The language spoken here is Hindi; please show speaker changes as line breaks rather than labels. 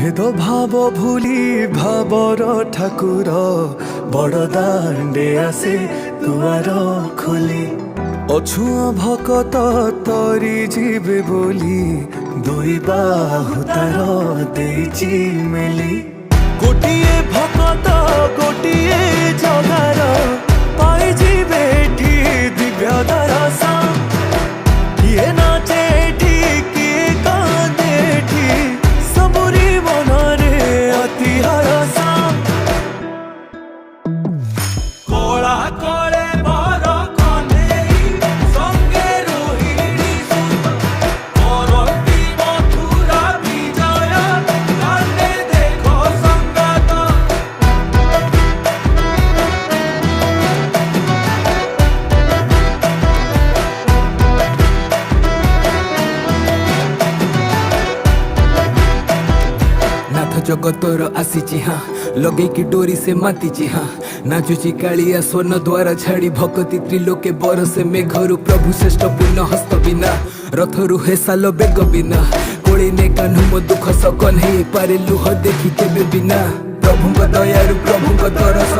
भेद भाव भूली भावर ठाकुर बड़ दांडे आसे दुआर खोली अछुआ भकत तरी जीवे बोली दुई बाहु तार देइची मेली गोटिए भकत गोटिए जगार पाई जीवे एठी दिव्य दर्शन किए नाचे एठी किए कांदे एठी सबुरी मनरे अति हरसा कोला कोले बर कन्हेई संगे रोहिणी सुत करती मथुरा विजय कांदे देखो संगत
नाथ जगतर आसीची हाँ लगे की डोरी से मातीची हाँ नाचुची कालिया स्वर्ण द्वारा छाड़ी भक्ति त्रिलोके बरसे मेघरु प्रभु श्रेष्ठ पूर्ण हस्त बिना रथरु हे साल बेग बिना कोड़ी ने कान्हु मो दुख सकन हे पारे लुह देखी केबे बिना प्रभुଙ୍କ दयारु प्रभुଙ୍କ दरस